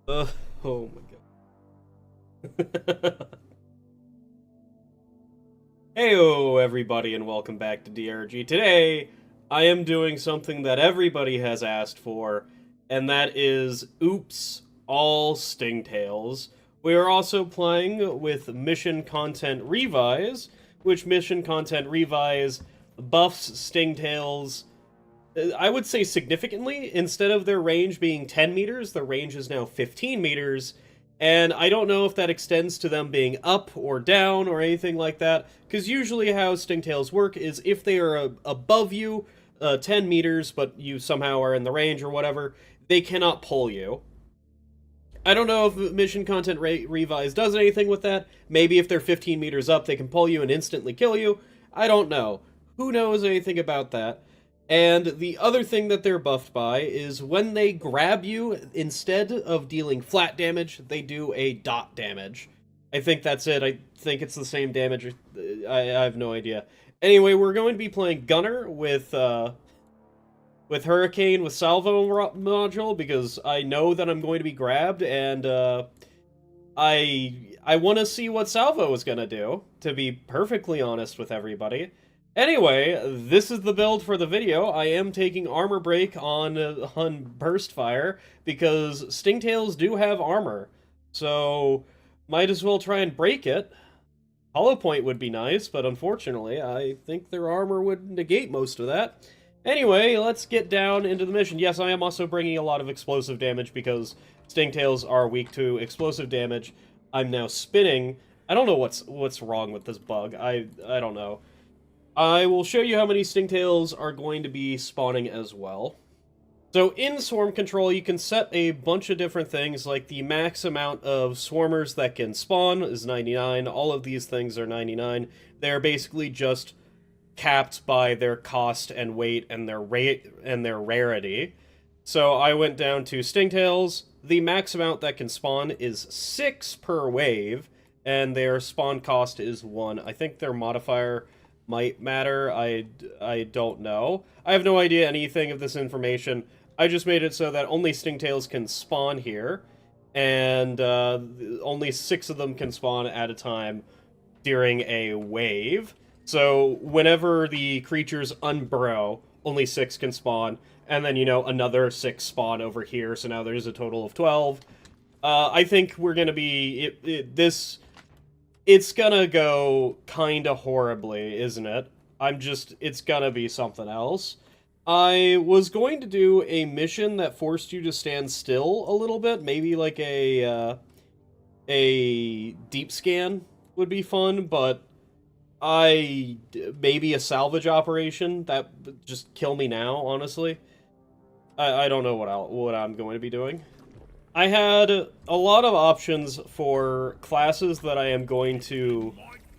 Oh my god. Heyo everybody and welcome back to DRG. Today, I am doing something that everybody has asked for, and that is Oops, all Stingtails. We are also playing with Mission Content Revise, which Mission Content Revise buffs Stingtails, I would say significantly. Instead of their range being 10 meters, their range is now 15 meters, and I don't know if that extends to them being up or down or anything like that, because usually how Stingtails work is if they are above you, 10 meters, but you somehow are in the range or whatever, they cannot pull you. I don't know if Mission Content Revise does anything with that. Maybe if they're 15 meters up, they can pull you and instantly kill you. I don't know. Who knows anything about that? And the other thing that they're buffed by is when they grab you, instead of dealing flat damage, they do a dot damage. I think that's it. I think it's the same damage. I have no idea. Anyway, we're going to be playing Gunner with Hurricane with Salvo module, because I know that I'm going to be grabbed, and I want to see what Salvo is going to do, to be perfectly honest with everybody. Anyway, this is the build for the video. I am taking armor break on burst fire, because Stingtails do have armor, so might as well try and break it. Hollow point would be nice, but unfortunately, I think their armor would negate most of that. Anyway, let's get down into the mission. Yes, I am also bringing a lot of explosive damage, because Stingtails are weak to explosive damage. I'm now spinning. I don't know what's wrong with this bug. I don't know. I will show you how many Stingtails are going to be spawning as well. So in Swarm Control, you can set a bunch of different things, like the max amount of swarmers that can spawn is 99. All of these things are 99. They're basically just capped by their cost and weight and their rarity. So I went down to Stingtails. The max amount that can spawn is 6 per wave, and their spawn cost is 1. I think their modifier might matter. I don't know. I have no idea anything of this information. I just made it so that only Stingtails can spawn here, and only 6 of them can spawn at a time during a wave. So whenever the creatures unburrow, only 6 can spawn, and then, you know, another 6 spawn over here, so now there's a total of 12. I think we're gonna be... It's gonna go kinda horribly, isn't it? It's gonna be something else. I was going to do a mission that forced you to stand still a little bit, maybe like a deep scan would be fun, but maybe a salvage operation, that would just kill me now, honestly. I don't know what I'm going to be doing. I had a lot of options for classes that I am going to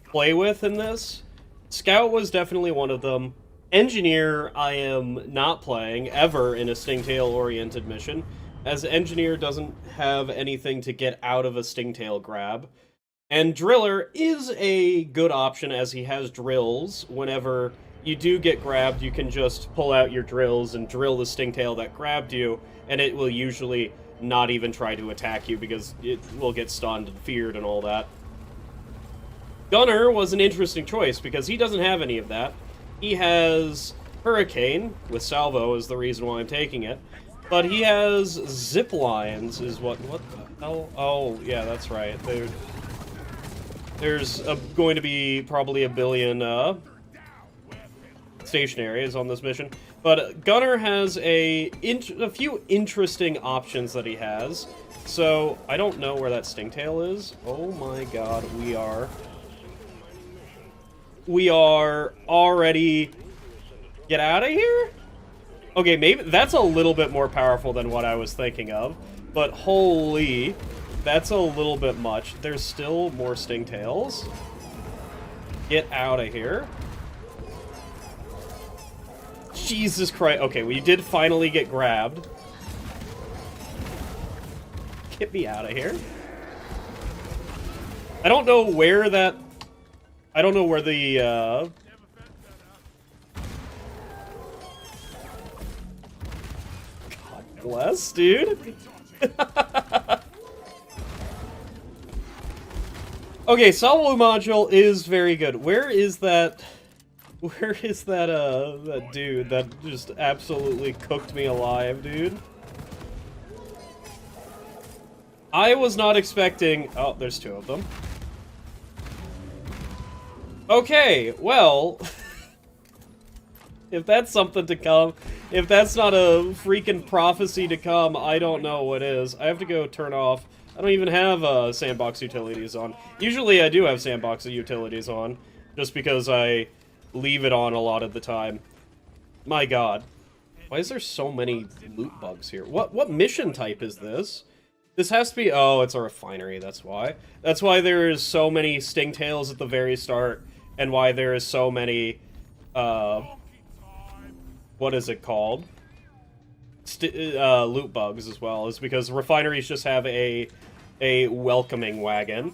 play with in this. Scout was definitely one of them. Engineer, I am not playing ever in a Stingtail-oriented mission, as Engineer doesn't have anything to get out of a Stingtail grab. And Driller is a good option, as he has drills. Whenever you do get grabbed, you can just pull out your drills and drill the Stingtail that grabbed you, and it will usually not even try to attack you, because it will get stunned and feared and all that. Gunner was an interesting choice, because he doesn't have any of that. He has Hurricane, with Salvo is the reason why I'm taking it, but he has zip lines, is what the hell? Oh, yeah, that's right. There's going to be probably a billion stationaries on this mission. But Gunner has a few interesting options that he has. So, I don't know where that Stingtail is. Oh my god, we are already... Get out of here? Okay, maybe that's a little bit more powerful than what I was thinking of. But holy, that's a little bit much. There's still more Stingtails. Get out of here. Jesus Christ. Okay, we did finally get grabbed. Get me out of here. I don't know where the, God bless, dude. Okay, salvo module is very good. Where is that... Where is that dude that just absolutely cooked me alive, dude? I was not expecting... Oh, there's two of them. Okay, well... if that's something to come, if that's not a freaking prophecy to come, I don't know what is. I have to go turn off... I don't even have sandbox utilities on. Usually I do have sandbox utilities on, just because I leave it on a lot of the time. My god. Why is there so many loot bugs here? What mission type is this? This has to be... Oh, it's a refinery, that's why. That's why there is so many Stingtails at the very start, and why there is so many, what is it called? Loot bugs as well, is because refineries just have a welcoming wagon.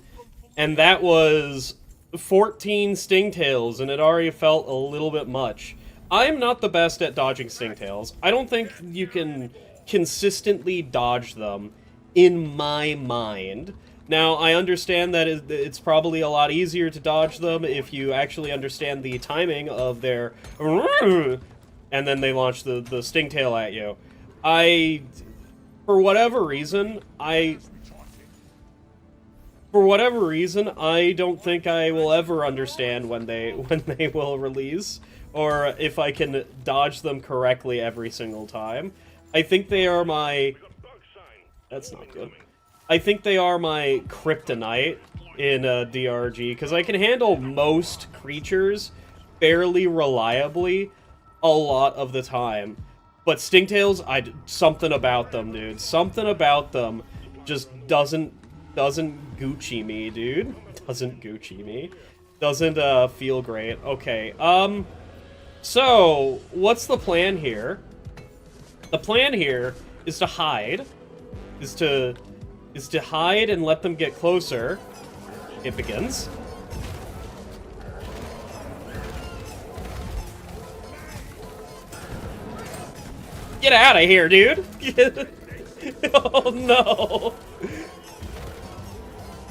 And that was 14 Stingtails, and it already felt a little bit much. I'm not the best at dodging Stingtails. I don't think you can consistently dodge them, in my mind. Now, I understand that it's probably a lot easier to dodge them if you actually understand the timing of their... And then they launch the Stingtail at you. For whatever reason, I don't think I will ever understand when they will release, or if I can dodge them correctly every single time. I think they are my... That's not good. I think they are my kryptonite in DRG, because I can handle most creatures fairly reliably a lot of the time. But Stingtails, something about them, dude. Something about them just doesn't Gucci me, dude. Doesn't Gucci me. Doesn't feel great. Okay, so what's the plan here? The plan here is to hide. Is to hide and let them get closer. It begins. Get out of here, dude! Oh no!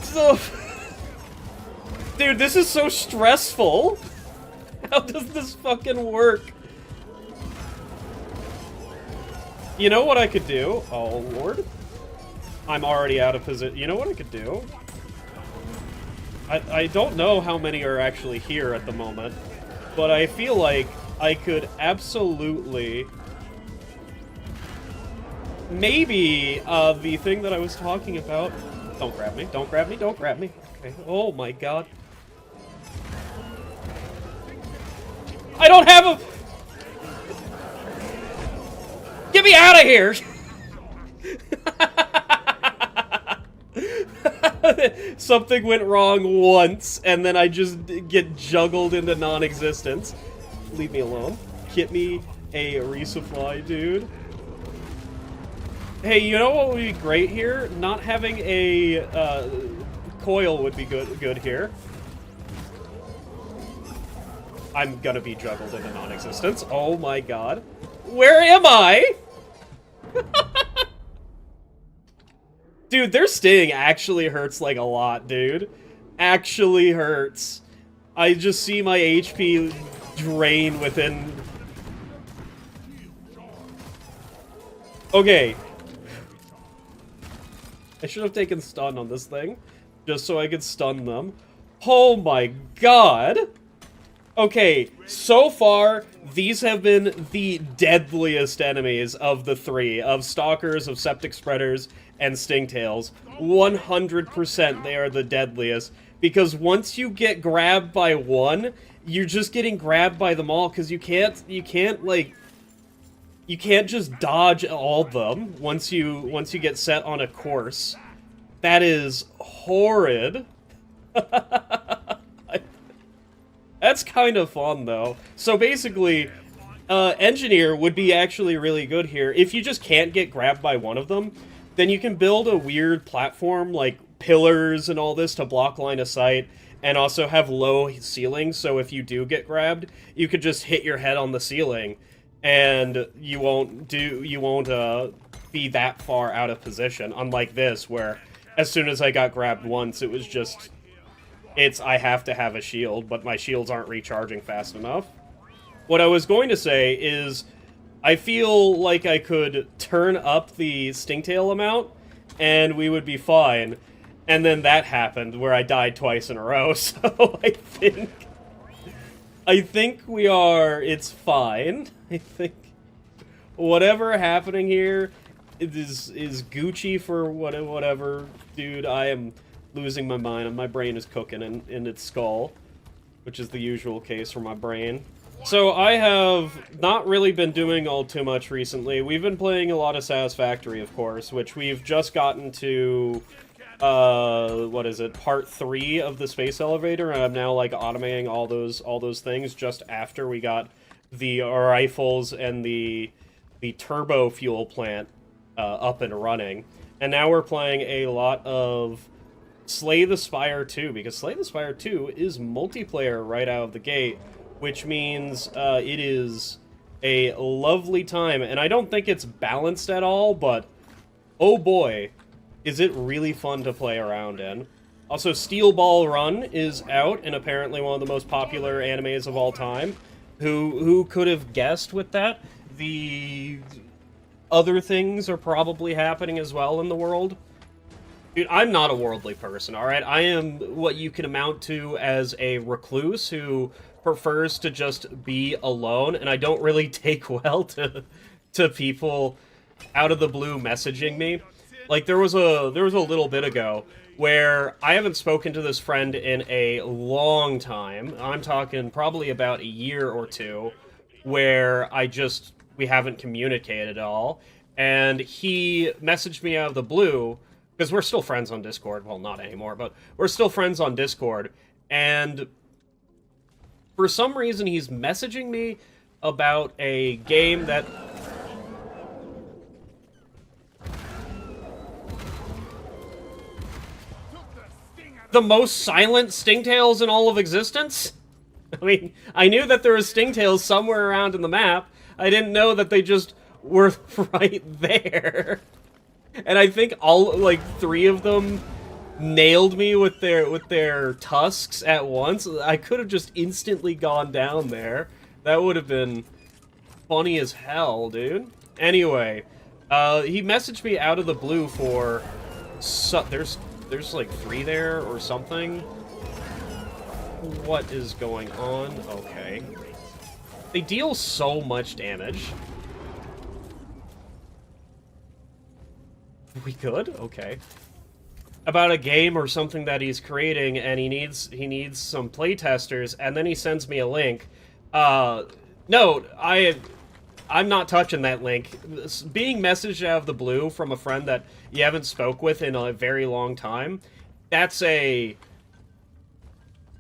So... Dude, this is so stressful! How does this fucking work? You know what I could do? Oh, Lord. I'm already out of position. You know what I could do? I don't know how many are actually here at the moment, but I feel like I could absolutely... Maybe, the thing that I was talking about... Don't grab me, don't grab me, don't grab me. Okay, oh my god. I don't have a... Get me out of here! Something went wrong once, and then I just get juggled into non-existence. Leave me alone. Get me a resupply, dude. Hey, you know what would be great here? Not having a coil would be good here. I'm gonna be juggled into non-existence. Oh my god. Where am I? Dude, their sting actually hurts like a lot, dude. Actually hurts. I just see my HP drain within... Okay. I should have taken stun on this thing, just so I could stun them. Oh my god! Okay, so far, these have been the deadliest enemies of the three, of Stalkers, of Septic Spreaders, and Stingtails. 100% they are the deadliest, because once you get grabbed by one, you're just getting grabbed by them all, because you can't just dodge all of them once you get set on a course. That is horrid. That's kind of fun, though. So basically, Engineer would be actually really good here. If you just can't get grabbed by one of them, then you can build a weird platform, like pillars and all this, to block line of sight, and also have low ceilings, so if you do get grabbed, you could just hit your head on the ceiling, and you won't be that far out of position, unlike this, where as soon as I got grabbed once, it was just I have to have a shield, but my shields aren't recharging fast enough. What I was going to say is, I feel like I could turn up the Stingtail amount, and we would be fine. And then that happened, where I died twice in a row, so I think we are, it's fine. I think whatever happening here is Gucci for whatever. Dude, I am losing my mind, and my brain is cooking in its skull, which is the usual case for my brain. So I have not really been doing all too much recently. We've been playing a lot of Satisfactory, of course, which we've just gotten to, what is it, part 3 of the space elevator, and I'm now, like, automating all those things just after we got the rifles and the turbo fuel plant up and running. And now we're playing a lot of Slay the Spire 2, because Slay the Spire 2 is multiplayer right out of the gate, which means it is a lovely time. And I don't think it's balanced at all, but oh boy, is it really fun to play around in. Also, Steel Ball Run is out, and apparently one of the most popular animes of all time. Who could have guessed with that? The other things are probably happening as well in the world. Dude, I'm not a worldly person, alright? I am what you can amount to as a recluse who prefers to just be alone, and I don't really take well to people out of the blue messaging me. Like, there was a little bit ago where I haven't spoken to this friend in a long time. I'm talking probably about a year or two, where we haven't communicated at all, and he messaged me out of the blue, because we're still friends on Discord. Well, not anymore, but we're still friends on Discord, and for some reason, he's messaging me about a game that... the most silent Stingtails in all of existence? I mean, I knew that there was Stingtails somewhere around in the map. I didn't know that they just were right there. And I think all, like, 3 of them nailed me with their tusks at once. I could have just instantly gone down there. That would have been funny as hell, dude. Anyway, he messaged me out of the blue for... there's like 3 there or something. What is going on? Okay. They deal so much damage. We good? Okay. About a game or something that he's creating, and he needs some playtesters, and then he sends me a link. No, I'm not touching that link. Being messaged out of the blue from a friend that you haven't spoke with in a very long time, that's a...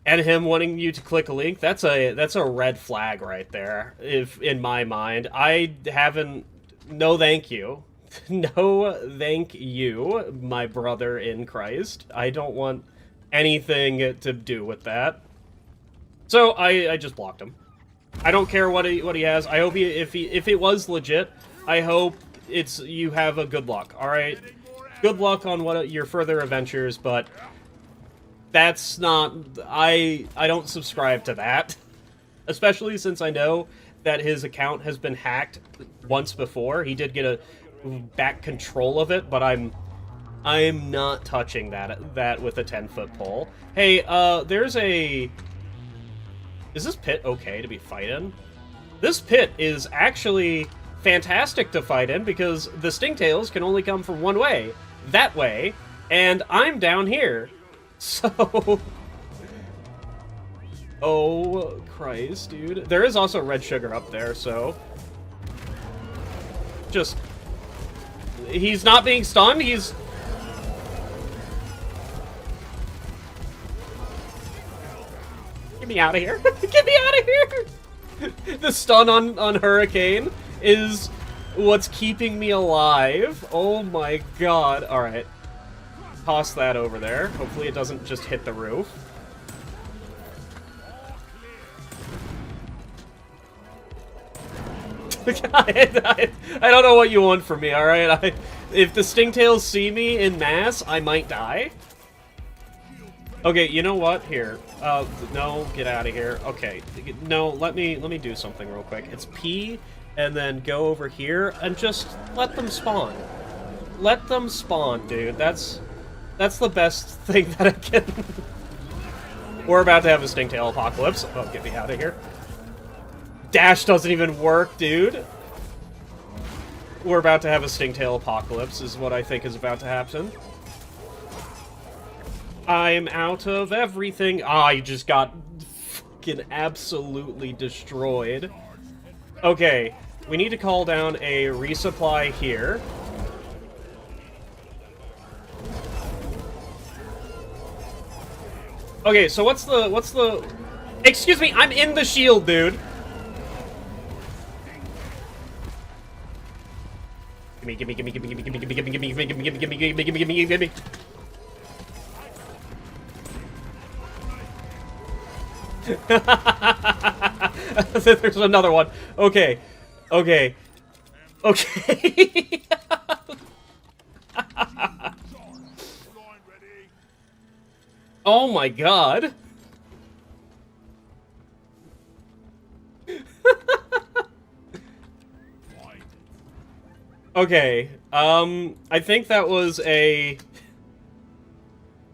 and him wanting you to click a link, that's a red flag right there, if in my mind. I haven't... no thank you. No thank you, my brother in Christ. I don't want anything to do with that. So I just blocked him. I don't care what he has. I hope if it was legit, I hope you have a good luck. All right, good luck on your further adventures, but that's not... I don't subscribe to that, especially since I know that his account has been hacked once before. He did get back control of it, but I'm not touching that with a 10-foot pole. Hey, there's a... is this pit okay to be fight in? This pit is actually fantastic to fight in because the Stingtails can only come from one way, that way, and I'm down here. So... oh, Christ, dude. There is also red sugar up there, so... just... he's not being stunned, he's... get me out of here. Get me out of here! The stun on Hurricane is what's keeping me alive. Oh my god. Alright. Toss that over there. Hopefully it doesn't just hit the roof. I don't know what you want from me, alright? If the Stingtails see me in mass, I might die. Okay, you know what? Here. No, get out of here. Okay. No, let me do something real quick. It's P, and then go over here, and just let them spawn. Let them spawn, dude. That's the best thing that I can... We're about to have a Stingtail apocalypse. Oh, get me out of here. Dash doesn't even work, dude. We're about to have a Stingtail apocalypse, is what I think is about to happen. I'm out of everything. I just got fucking absolutely destroyed. Okay, we need to call down a resupply here. Okay, so what's the... Excuse me, I'm in the shield, dude. Gimme. There's another one. Okay. Oh my god. Okay, I think that was a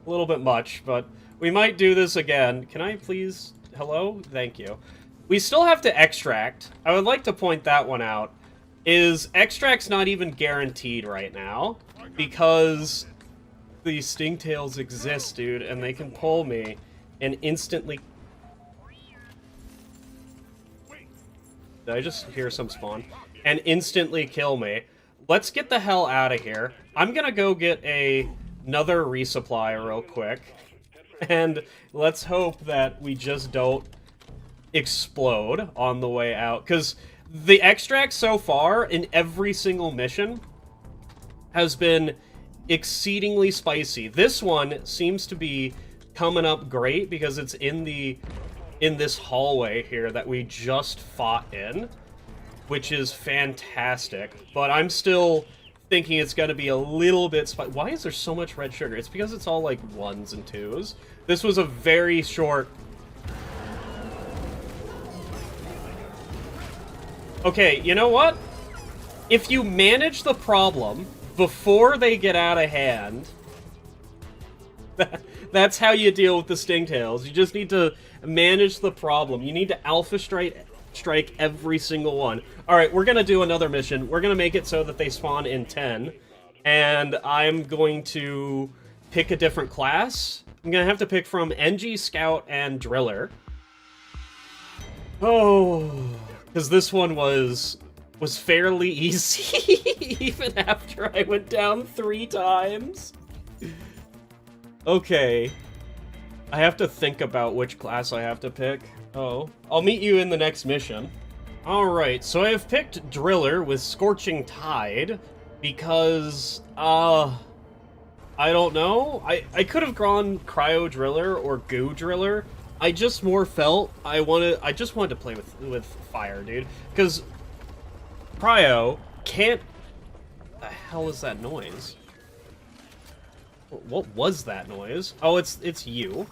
little bit much, but we might do this again. Can I please... Hello? Thank you. We still have to extract. I would like to point that one out. Is extract's not even guaranteed right now, because the Stingtails exist, dude, and they can pull me and instantly... Did I just hear some spawn? And instantly kill me. Let's get the hell out of here. I'm gonna go get another resupply real quick. And let's hope that we just don't explode on the way out. Because the extract so far, in every single mission, has been exceedingly spicy. This one seems to be coming up great because it's in this hallway here that we just fought in, which is fantastic. But I'm still thinking it's going to be a little bit spicy. Why is there so much red sugar? It's because it's all like 1s and 2s. This was a very short... Okay, you know what? If you manage the problem before they get out of hand, that's how you deal with the Stingtails. You just need to manage the problem. You need to alpha strike every single one. Alright, we're gonna do another mission. We're gonna make it so that they spawn in 10. And I'm going to pick a different class. I'm gonna have to pick from NG, Scout, and Driller. Oh, because this one was fairly easy, even after I went down 3 times. Okay. I have to think about which class I have to pick. Oh. I'll meet you in the next mission. Alright, so I have picked Driller with Scorching Tide, because, I don't know. I could have gone Cryo Driller or Goo Driller. I just more felt I just wanted to play with fire, dude. Because Cryo can't... What the hell is that noise? What was that noise? Oh, it's you.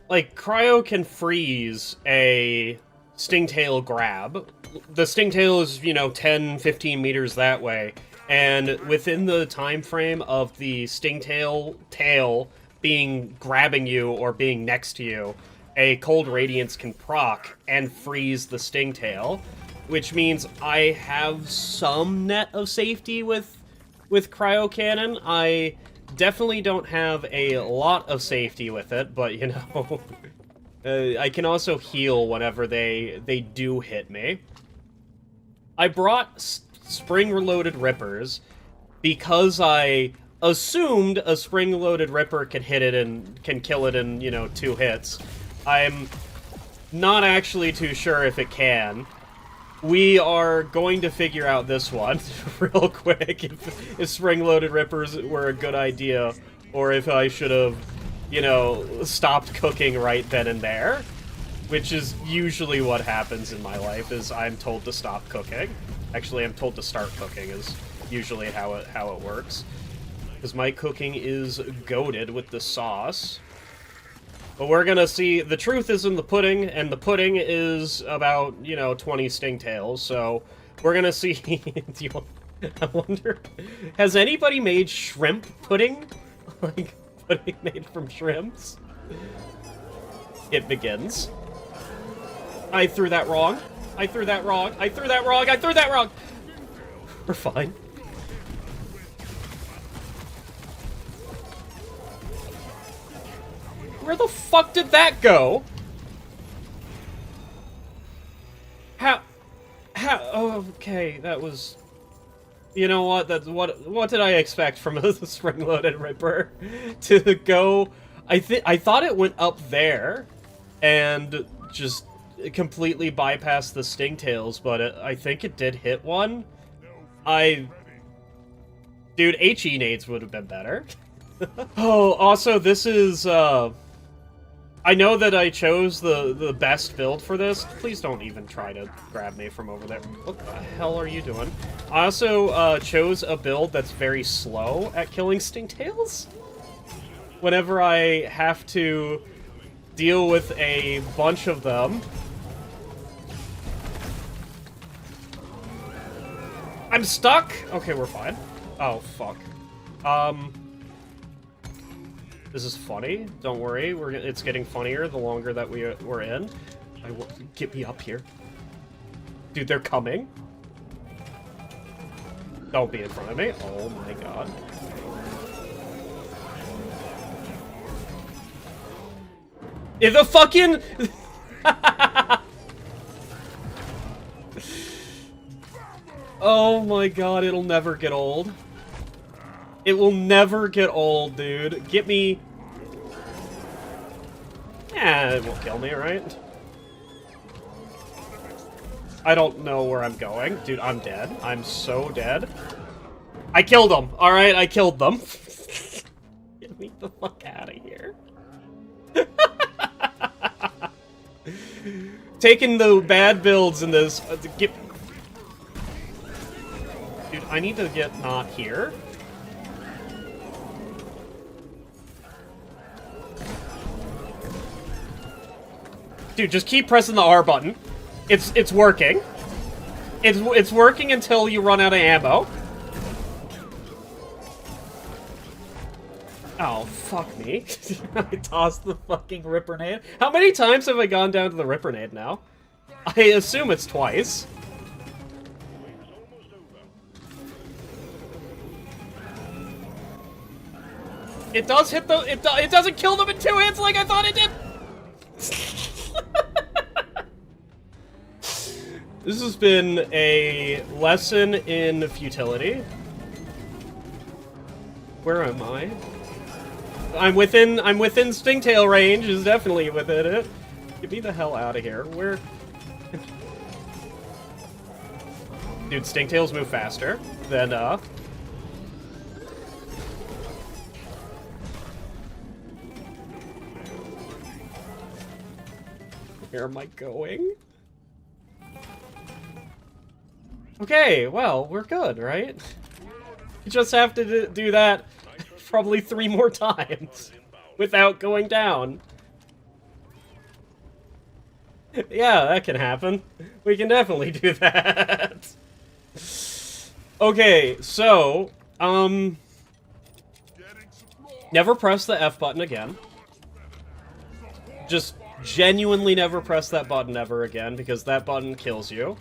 Like, Cryo can freeze a Stingtail grab. The Stingtail is, you know, 10, 15 meters that way. And within the time frame of the Stingtail tail grabbing you or being next to you, a Cold Radiance can proc and freeze the Stingtail, which means I have some net of safety with Cryo Cannon. I definitely don't have a lot of safety with it, but, you know, I can also heal whenever they do hit me. I brought spring-loaded Rippers because I assumed a spring-loaded Ripper can hit it and can kill it in, you know, 2 hits. I'm not actually too sure if it can. We are going to figure out this one real quick, if spring-loaded Rippers were a good idea, or if I should have, you know, stopped cooking right then and there, which is usually what happens in my life, is I'm told to stop cooking. Actually, I'm told to start cooking is usually how it works, because my cooking is goated with the sauce. But we're gonna see, the truth is in the pudding, and the pudding is about, you know, 20 Stingtails, so we're gonna see... I wonder, has anybody made shrimp pudding? Like, pudding made from shrimps? It begins. I threw that wrong. I threw that wrong. I threw that wrong. I threw that wrong. We're fine. Where the fuck did that go? How? Oh, okay, that was... You know what? That's what did I expect from a spring-loaded Ripper to go? I thought it went up there and just completely bypassed the Stingtails, but I think it did hit one. Dude, HE nades would have been better. Oh, also this is I know that I chose the best build for this. Please don't even try to grab me from over there. What the hell are you doing? I also chose a build that's very slow at killing Stingtails. Whenever I have to deal with a bunch of them. I'm stuck? Okay, we're fine. Oh, fuck. This is funny. Don't worry. It's getting funnier the longer that we're in. Get me up here. Dude, they're coming. Don't be in front of me. Oh my god. If the fucking... Oh my god, it'll never get old. It will never get old, dude. Get me... Yeah, it won't kill me, right? I don't know where I'm going. Dude, I'm dead. I'm so dead. I killed them. Alright, I killed them. Get me the fuck out of here. Taking the bad builds in this... Dude, I need to get not here. Dude, just keep pressing the R button. It's working. It's working until you run out of ammo. Oh, fuck me. I tossed the fucking Ripper nade. How many times have I gone down to the Ripper nade now? I assume it's twice. It does hit the... It doesn't kill them in 2 hits like I thought it did! This has been a lesson in futility. Where am I? I'm within Stingtail range, is definitely within it. Get me the hell out of here. Where... Dude, Stingtails move faster than, Where am I going? Okay, well, we're good, right? You just have to do that probably 3 more times without going down. Yeah, that can happen. We can definitely do that. Okay, so, never press the F button again. Just genuinely never press that button ever again, because that button kills you.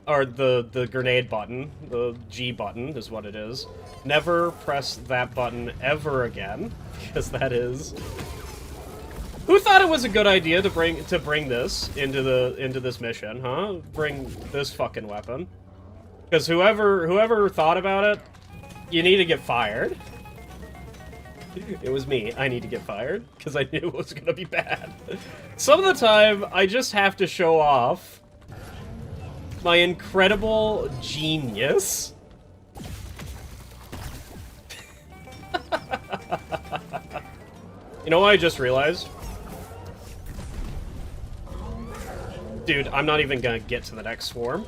Or the grenade button, the G button is what it is. Never press that button ever again, because that is... Who thought it was a good idea to bring this into this mission, huh? Bring this fucking weapon. Because whoever thought about it, you need to get fired. It was me. I need to get fired, because I knew it was gonna be bad. Some of the time, I just have to show off my incredible genius. You know what I just realized? Dude, I'm not even gonna get to the next swarm.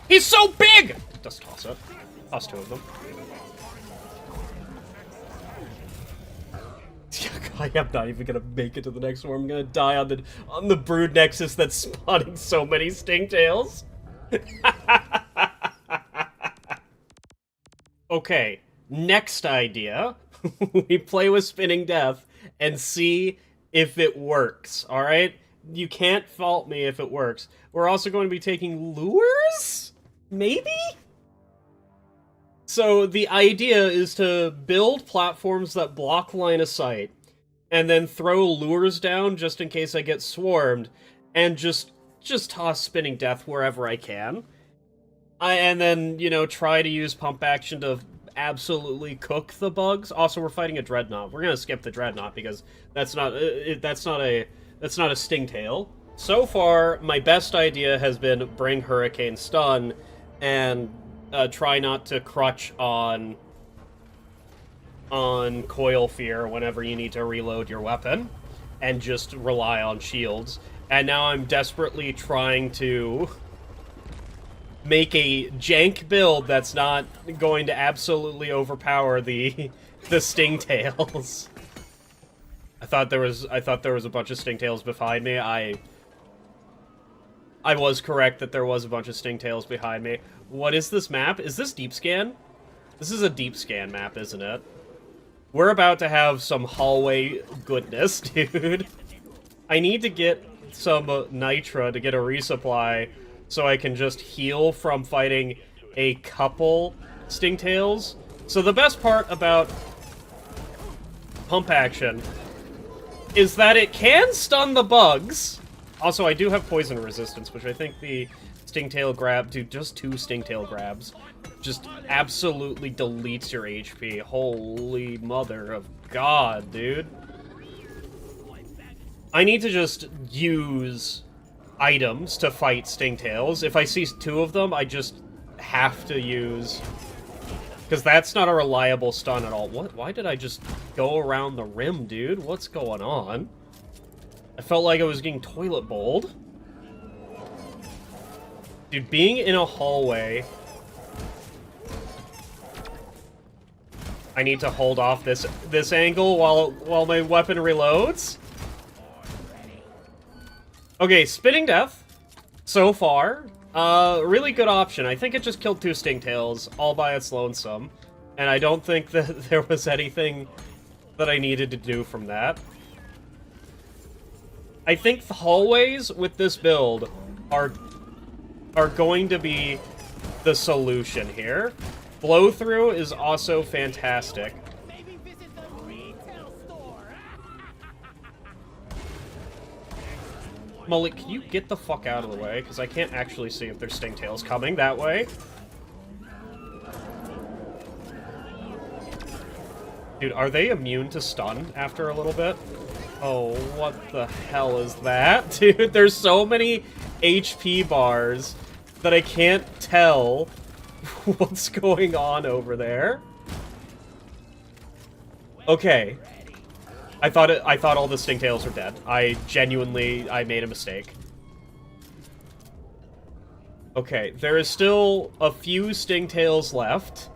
He's so big! Just toss it. Toss 2 of them. I am not even gonna make it to the next one. I'm gonna die on the brood nexus that's spawning so many Stingtails. Okay, next idea. We play with Spinning Death and see if it works, alright? You can't fault me if it works. We're also going to be taking lures? Maybe? So the idea is to build platforms that block line of sight, and then throw lures down just in case I get swarmed, and just toss Spinning Death wherever I can. And then, you know, try to use pump action to absolutely cook the bugs. Also, we're fighting a dreadnought. We're gonna skip the dreadnought because that's not a Stingtail. So far, my best idea has been bring Hurricane Stun and try not to crutch on Coil Fear whenever you need to reload your weapon, and just rely on shields. And now I'm desperately trying to make a jank build that's not going to absolutely overpower the Stingtails. I thought there was a bunch of Stingtails behind me. I was correct that there was a bunch of Stingtails behind me. What is this map? Is this deep scan? This is a deep scan map, isn't it? We're about to have some hallway goodness, dude. I need to get some Nitra to get a resupply so I can just heal from fighting a couple Stingtails. So the best part about pump action is that it can stun the bugs. Also, I do have poison resistance, which I think the Stingtail grab, dude, just 2 Stingtail grabs just absolutely deletes your HP. Holy mother of God, dude. I need to just use items to fight Stingtails. If I see 2 of them, I just have to use... Because that's not a reliable stun at all. What? Why did I just go around the rim, dude? What's going on? I felt like I was getting toilet bowled. Dude, being in a hallway... I need to hold off this angle while my weapon reloads. Okay, Spinning Death, so far, really good option. I think it just killed 2 Stingtails all by its lonesome, and I don't think that there was anything that I needed to do from that. I think the hallways with this build are going to be the solution here. Blow-through is also fantastic. Molly, can you get the fuck out of the way? Because I can't actually see if there's Stingtails coming that way. Dude, are they immune to stun after a little bit? Oh, what the hell is that? Dude, there's so many HP bars that I can't tell what's going on over there. Okay. I thought all the Stingtails were dead. I made a mistake. Okay, there is still a few Stingtails left.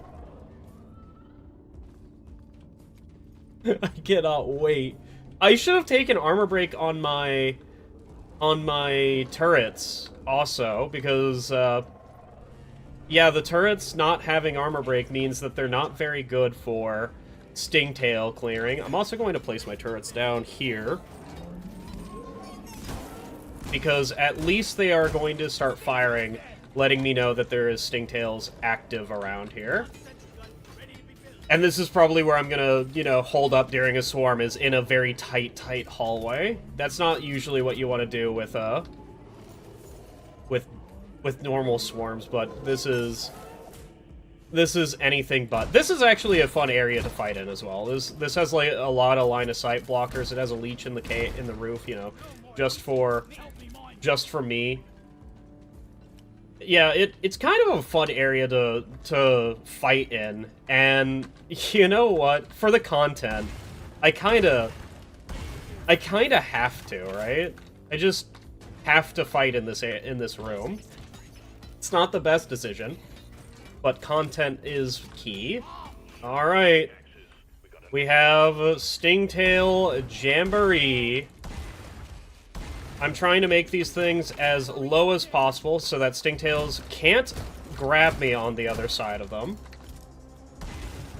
I cannot wait. I should have taken armor break on my turrets also, because yeah, the turrets not having armor break means that they're not very good for Stingtail clearing. I'm also going to place my turrets down here, because at least they are going to start firing, letting me know that there is Stingtails active around here. And this is probably where I'm gonna, you know, hold up during a swarm, is in a very tight hallway. That's not usually what you want to do with normal swarms, but this is anything but. This is actually a fun area to fight in as well. This has like a lot of line of sight blockers. It has a leech in the roof, you know, just for me. Yeah, it's kind of a fun area to fight in, and you know what? For the content, I kinda have to, right? I just have to fight in this room. It's not the best decision, but content is key. All right, We have Stingtail Jamboree. I'm trying to make these things as low as possible so that Stingtails can't grab me on the other side of them.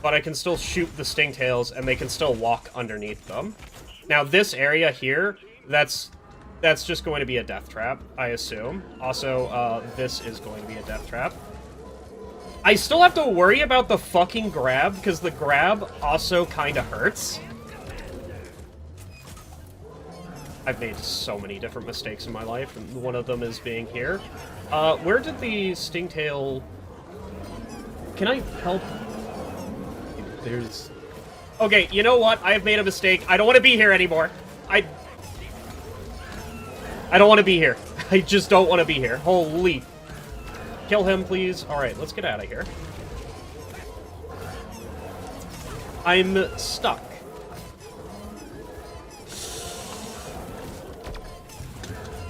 But I can still shoot the Stingtails and they can still walk underneath them. Now this area here, that's just going to be a death trap, I assume. Also, this is going to be a death trap. I still have to worry about the fucking grab, because the grab also kind of hurts. I've made so many different mistakes in my life, and one of them is being here. Where did the Stingtail... Can I help? There's... Okay, you know what? I have made a mistake. I don't want to be here anymore. I don't want to be here. I just don't want to be here. Holy... Kill him, please. Alright, let's get out of here. I'm stuck.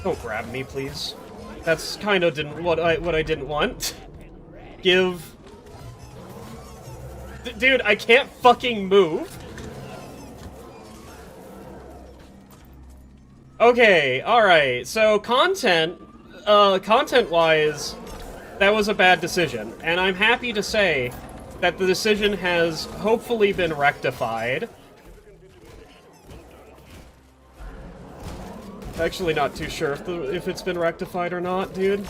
Don't grab me, please. That's kind of what I didn't want. Give... Dude, I can't fucking move. Okay, alright. So, content-wise... That was a bad decision, and I'm happy to say that the decision has hopefully been rectified. Actually not too sure if it's been rectified or not, dude.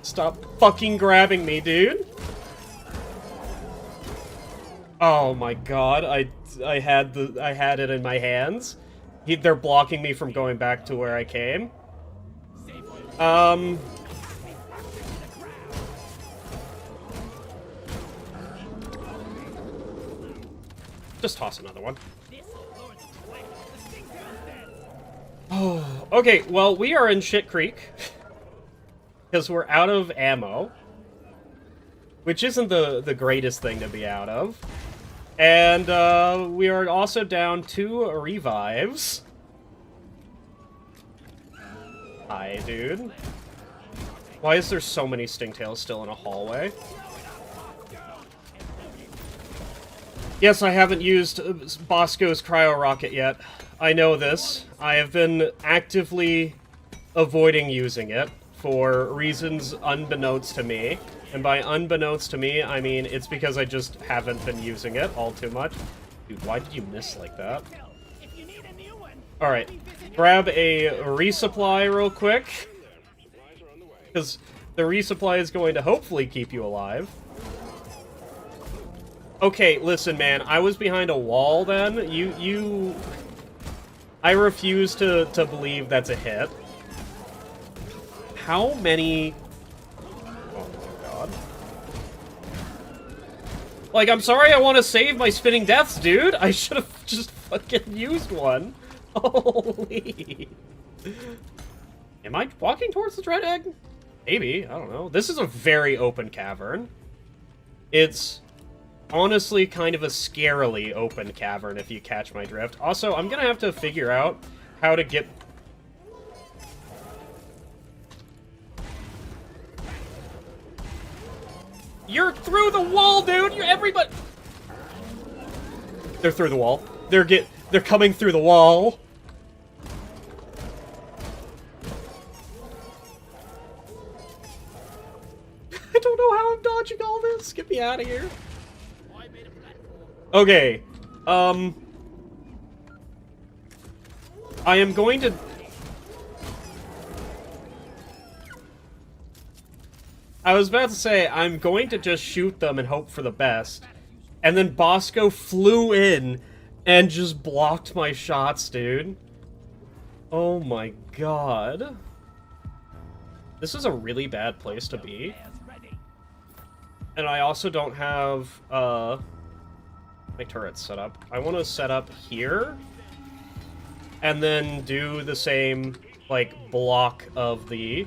Stop fucking grabbing me, dude. Oh my god, I had it in my hands. They're blocking me from going back to where I came. Just toss another one. Oh, okay, well, we are in Shit Creek. Because we're out of ammo. Which isn't the greatest thing to be out of. And, we are also down 2 revives. Hi, dude. Why is there so many Stingtails still in a hallway? Yes, I haven't used Bosco's cryo rocket yet. I know this. I have been actively avoiding using it for reasons unbeknownst to me. And by unbeknownst to me, I mean it's because I just haven't been using it all too much. Dude, why did you miss like that? Alright, grab a resupply real quick. Because the resupply is going to hopefully keep you alive. Okay, listen, man, I was behind a wall then. I refuse to believe that's a hit. How many... Like, I'm sorry I want to save my spinning deaths, dude. I should have just fucking used one. Holy. Am I walking towards the dread egg? Maybe. I don't know. This is a very open cavern. It's honestly kind of a scarily open cavern, if you catch my drift. Also, I'm gonna have to figure out how to get... You're through the wall, dude! You're everybody... They're through the wall. They're coming through the wall. I don't know how I'm dodging all this. Get me out of here. Okay. I am going to... I was about to say, I'm going to just shoot them and hope for the best. And then Bosco flew in and just blocked my shots, dude. Oh my god. This is a really bad place to be. And I also don't have, my turrets set up. I want to set up here. And then do the same, like, block of the...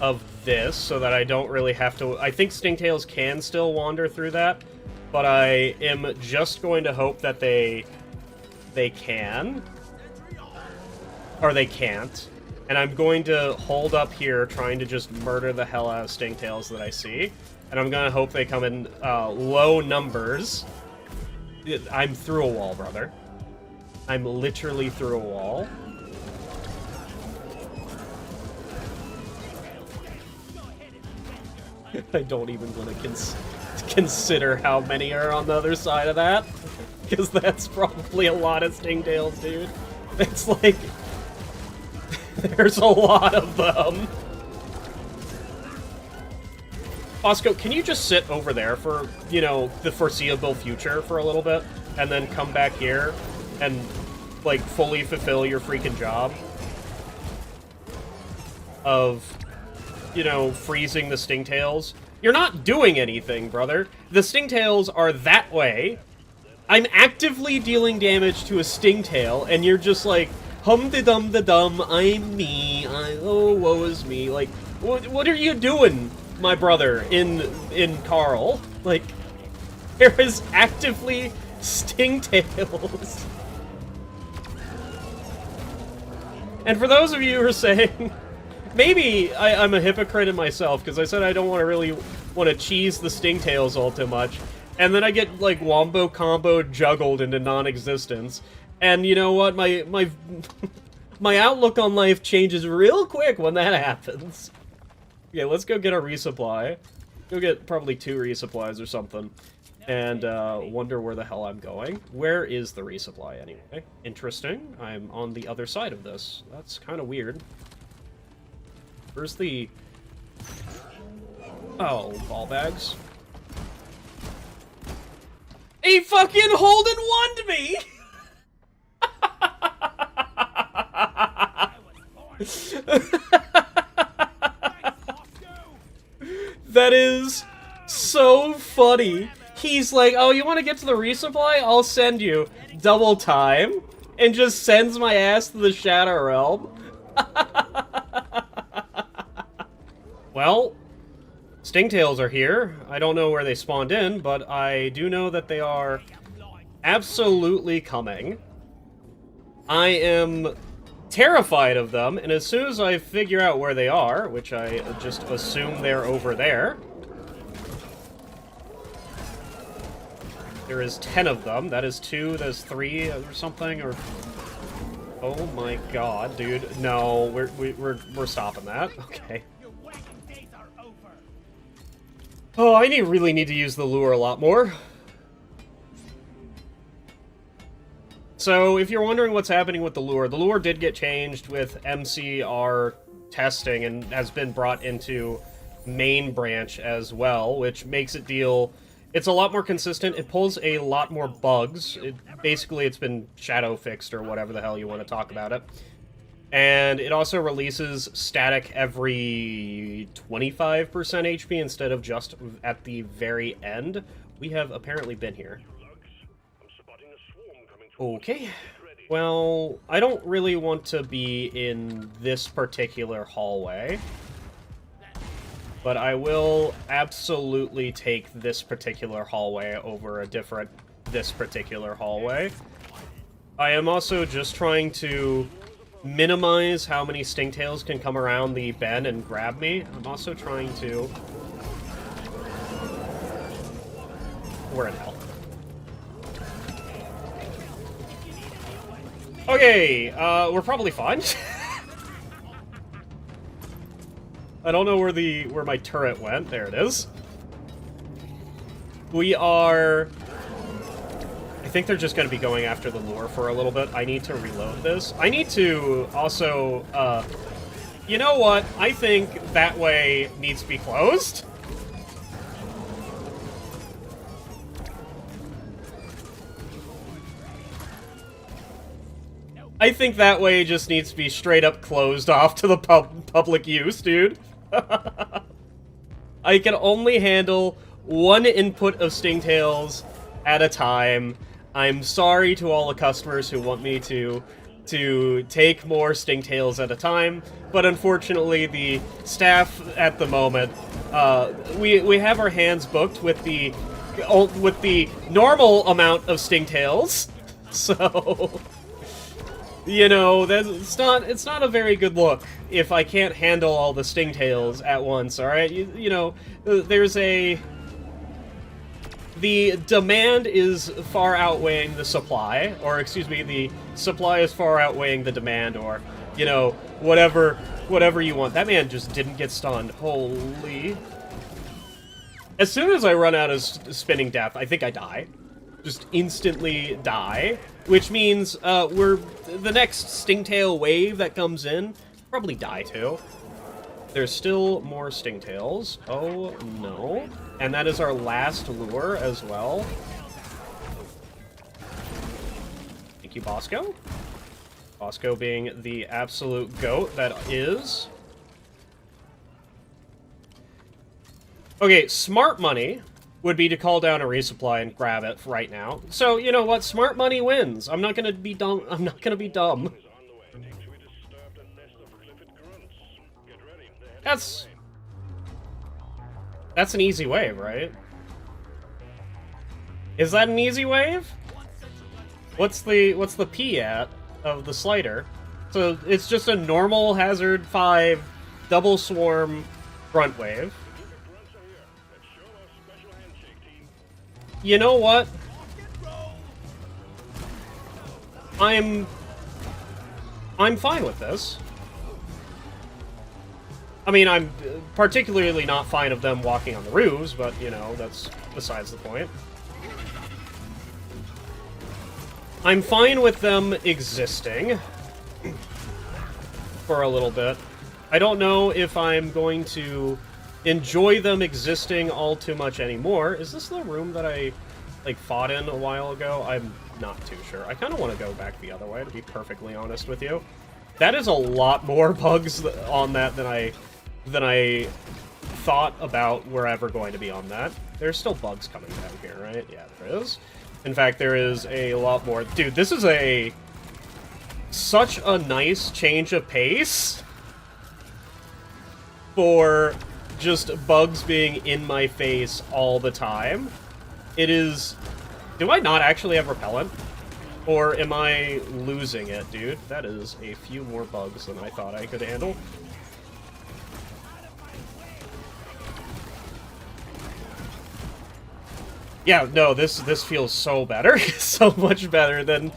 of this, so that I don't really have to... I think Stingtails can still wander through that, but I am just going to hope that they can. Or they can't. And I'm going to hold up here, trying to just murder the hell out of Stingtails that I see. And I'm gonna hope they come in low numbers. I'm through a wall, brother. I'm literally through a wall. I don't even want to consider how many are on the other side of that. Because that's probably a lot of Stingtails, dude. It's like... there's a lot of them. Bosco, can you just sit over there for, you know, the foreseeable future for a little bit? And then come back here and, like, fully fulfill your freaking job? Of, you know, freezing the Stingtails. You're not doing anything, brother. The Stingtails are that way. I'm actively dealing damage to a Stingtail, and you're just like, hum-de-dum-de-dum, I'm me, oh, woe is me. Like, what are you doing, my brother, in Carl? Like, there is actively Stingtails. And for those of you who are saying, maybe I'm a hypocrite in myself, because I said I don't really want to cheese the Stingtails all too much, and then I get, like, wombo combo juggled into non-existence. And you know what? My my outlook on life changes real quick when that happens. Okay, let's go get a resupply. Go get probably 2 resupplies or something. And wonder where the hell I'm going. Where is the resupply anyway? Interesting. I'm on the other side of this. That's kind of weird. Where's the... oh, ball bags. He fucking Holden won me! That is so funny. He's like, oh, you want to get to the resupply? I'll send you. Double time. And just sends my ass to the Shadow Realm. Well, Stingtails are here. I don't know where they spawned in, but I do know that they are absolutely coming. I am terrified of them, and as soon as I figure out where they are, which I just assume they're over there, there is 10 of them. That is 2, that is 3 or something, or... oh my god, dude. No, we're stopping that. Okay. Oh, I really need to use the lure a lot more. So, if you're wondering what's happening with the lure did get changed with MCR testing and has been brought into main branch as well, which makes it deal... it's a lot more consistent. It pulls a lot more bugs. Basically, it's been shadow fixed or whatever the hell you want to talk about it. And it also releases static every 25% HP instead of just at the very end. We have apparently been here. Okay. Well, I don't really want to be in this particular hallway. But I will absolutely take this particular hallway over a different this particular hallway. I am also just trying to minimize how many Stingtails can come around the bend and grab me. I'm also trying to... we're in hell. Okay, we're probably fine. I don't know where my turret went. There it is. We are... I think they're just going to be going after the lure for a little bit. I need to reload this. I need to also, you know what? I think that way needs to be closed. I think that way just needs to be straight up closed off to the public use, dude. I can only handle one input of Stingtails at a time. I'm sorry to all the customers who want me to take more Stingtails at a time, but unfortunately the staff at the moment, we have our hands booked with the normal amount of Stingtails, so You know, it's not a very good look if I can't handle all the Stingtails at once, alright? You know, there's a... The demand is far outweighing the supply, or excuse me, the supply is far outweighing the demand, or, you know, whatever you want. That man just didn't get stunned. Holy... As soon as I run out of spinning death, I think I die. Just instantly die, which means the next Stingtail wave that comes in, probably die too. There's still more Stingtails. Oh no. And that is our last lure as well. Thank you, Bosco. Bosco being the absolute goat that is. Okay, smart money would be to call down a resupply and grab it right now. So, you know what? Smart money wins. I'm not gonna be dumb. I'm not gonna be dumb. That's an easy wave, right? Is that an easy wave? What's the P at of the slider? So it's just a normal hazard 5 double swarm grunt wave. You know what? I'm fine with this. I mean, I'm particularly not fine of them walking on the roofs, but, you know, that's besides the point. I'm fine with them existing for a little bit. I don't know if I'm going to enjoy them existing all too much anymore. Is this the room that I, like, fought in a while ago? I'm not too sure. I kind of want to go back the other way, to be perfectly honest with you. That is a lot more bugs on that than I thought about were ever going to be on that. There's still bugs coming down here, right? Yeah, there is. In fact, there is a lot more. Dude, this is such a nice change of pace for just bugs being in my face all the time. It is... Do I not actually have repellent? Or am I losing it, dude? That is a few more bugs than I thought I could handle. Yeah, no, this feels so better. So much better than...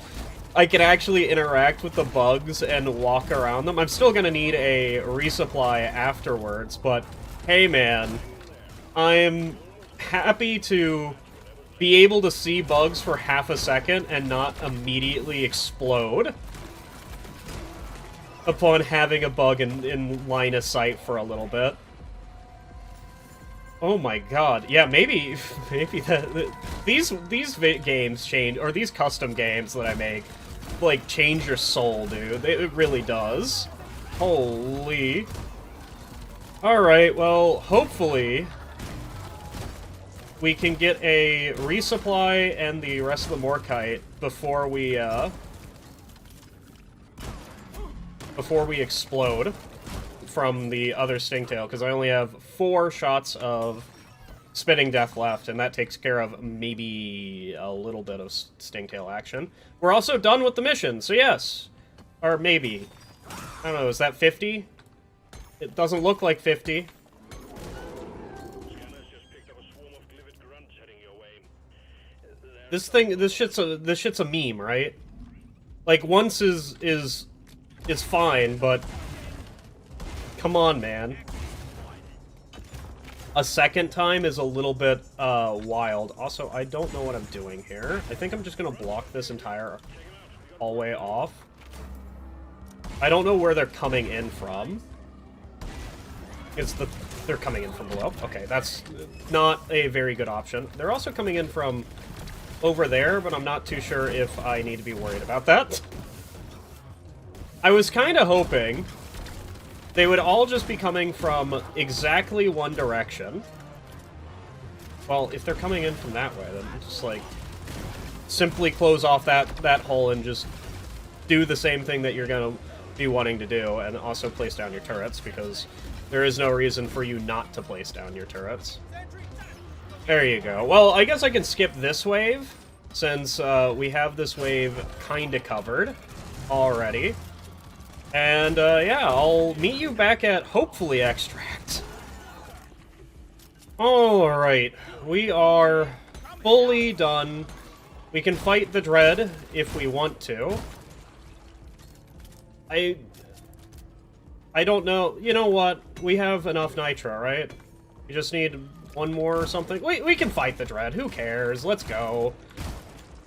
I can actually interact with the bugs and walk around them. I'm still gonna need a resupply afterwards, but hey man, I'm happy to be able to see bugs for half a second and not immediately explode upon having a bug in line of sight for a little bit. Oh my god. Yeah, maybe these games change, or these custom games that I make, like, change your soul, dude. It really does. Holy. Alright, well, hopefully we can get a resupply and the rest of the Morkite before we explode from the other Stingtail, because I only have 4 shots of Spitting Death left, and that takes care of maybe a little bit of Stingtail action. We're also done with the mission, so yes. Or maybe. I don't know, is that 50? It doesn't look like 50. This shit's a meme, right? Like, once is fine, but come on, man. A second time is a little bit wild. Also, I don't know what I'm doing here. I think I'm just gonna block this entire hallway off. I don't know where they're coming in from. They're coming in from below. Okay, that's not a very good option. They're also coming in from over there, but I'm not too sure if I need to be worried about that. I was kind of hoping they would all just be coming from exactly one direction. Well, if they're coming in from that way, then just, like, simply close off that hole and just do the same thing that you're gonna be wanting to do, and also place down your turrets, because there is no reason for you not to place down your turrets. There you go. Well, I guess I can skip this wave, since we have this wave kinda covered. already. And, yeah, I'll meet you back at, hopefully, Extract. Alright, we are fully done. We can fight the Dread if we want to. I don't know. You know what? We have enough nitro, right? We just need one more or something. We can fight the Dread. Who cares? Let's go.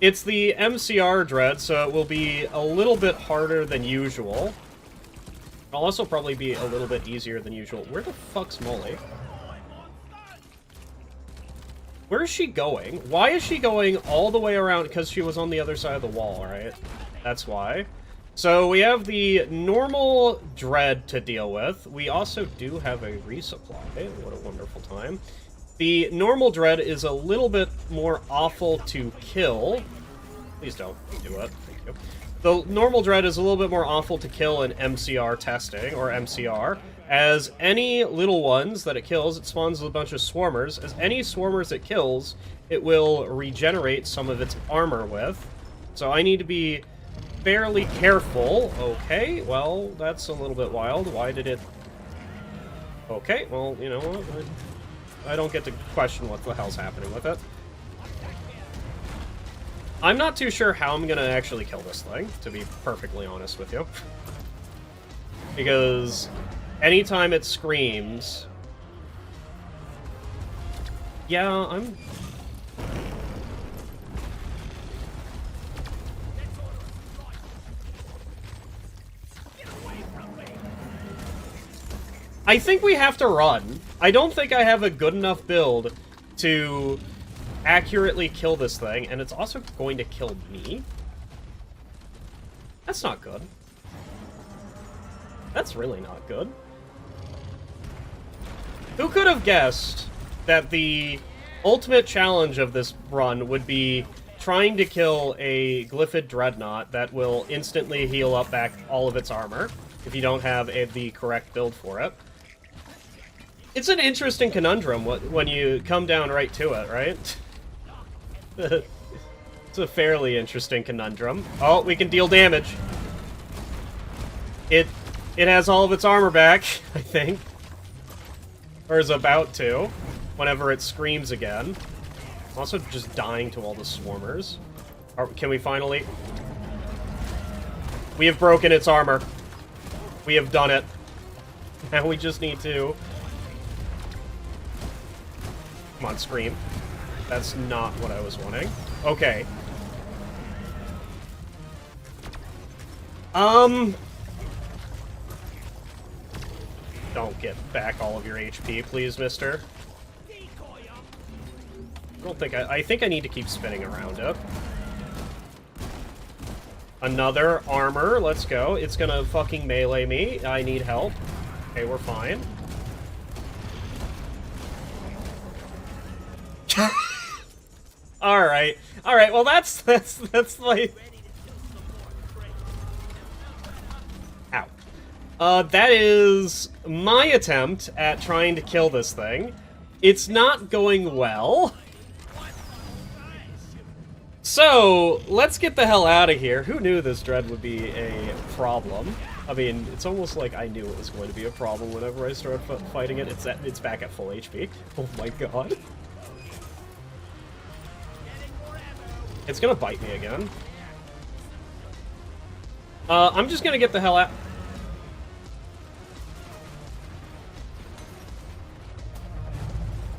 It's the MCR Dread, so it will be a little bit harder than usual. It'll also probably be a little bit easier than usual. Where the fuck's Molly? Where is she going? Why is she going all the way around? Because she was on the other side of the wall, right? That's why. So we have the normal Dread to deal with. We also do have a resupply. What a wonderful time. The normal Dread is a little bit more awful to kill. Please don't do it. Thank you. The normal Dread is a little bit more awful to kill in MCR testing, or MCR, as any little ones that it kills, it spawns a bunch of swarmers. As any swarmers it kills, it will regenerate some of its armor with. So I need to be fairly careful. Okay, well, that's a little bit wild. Why did it... Okay, well, you know what? I don't get to question what the hell's happening with it. I'm not too sure how I'm gonna actually kill this thing, to be perfectly honest with you. Because anytime it screams... Yeah, I'm... I think we have to run. I don't think I have a good enough build to accurately kill this thing, and it's also going to kill me? That's not good. That's really not good. Who could have guessed that the ultimate challenge of this run would be trying to kill a Glyphid Dreadnought that will instantly heal up back all of its armor if you don't have the correct build for it? It's an interesting conundrum when you come down right to it, right? It's a fairly interesting conundrum. Oh, we can deal damage. It has all of its armor back, I think. Or is about to, whenever it screams again. I'm also just dying to all the swarmers. Can we finally... We have broken its armor. We have done it. Now we just need to... Come on, scream. That's not what I was wanting. Okay. Don't get back all of your HP, please, mister. I think I need to keep spinning around it. Another armor, let's go. It's gonna fucking melee me. I need help. Okay, we're fine. Alright. Alright, well that's like... Ow. That is my attempt at trying to kill this thing. It's not going well. So, let's get the hell out of here. Who knew this Dread would be a problem? I mean, it's almost like I knew it was going to be a problem whenever I started fighting it. It's back at full HP. Oh my god. It's gonna bite me again. I'm just gonna get the hell out.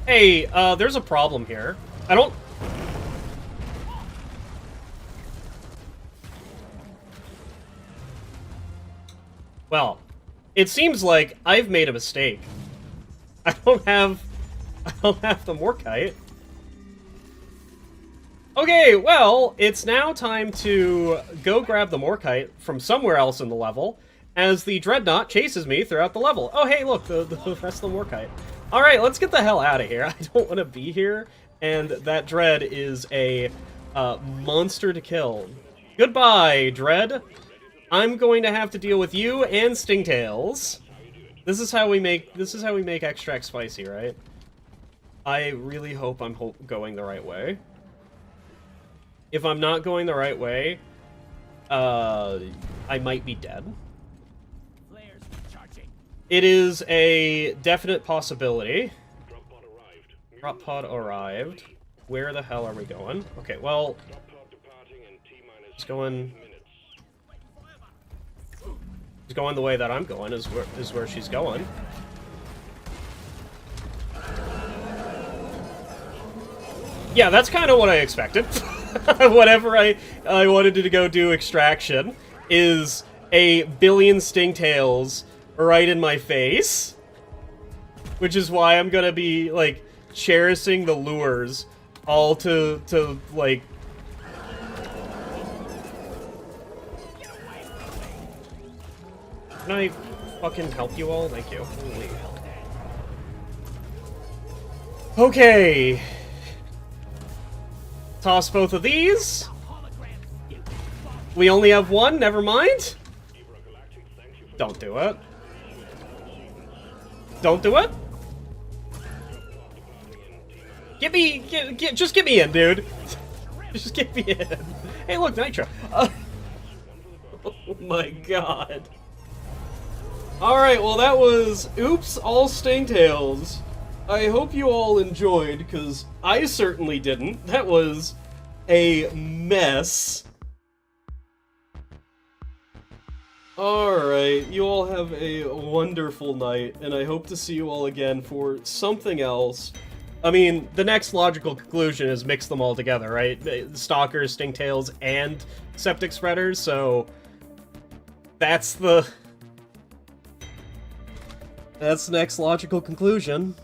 Hey, there's a problem here. I don't... Well, it seems like I've made a mistake. I don't have the Morkite. Okay, well, it's now time to go grab the Morkite from somewhere else in the level, as the Dreadnought chases me throughout the level. Oh, hey, look, the rest of the Morkite. Alright, let's get the hell out of here. I don't want to be here, and that Dread is a monster to kill. Goodbye, Dread. I'm going to have to deal with you and Stingtails. This is how we make extract spicy, right? I really hope I'm going the right way. If I'm not going the right way, I might be dead. It is a definite possibility. Drop pod arrived. Where the hell are we going? Okay, well... It's going... It's going the way that I'm going, is where she's going. Yeah, that's kind of what I expected. Whenever I wanted to go do extraction, is a billion Stingtails right in my face. Which is why I'm gonna be, like, cherishing the lures all to like... Can I fucking help you all? Thank you. Holy hell. Okay. Toss both of these. We only have one, never mind. Don't do it. Don't do it. Just get me in, dude. Just get me in. Hey, look, Nitro. Oh my god. Alright, well that was Oops, All Stingtails. I hope you all enjoyed, because I certainly didn't. That was a mess. Alright, you all have a wonderful night, and I hope to see you all again for something else. I mean, the next logical conclusion is mix them all together, right? Stalkers, Stingtails, and Septic Spreaders, so... That's the next logical conclusion.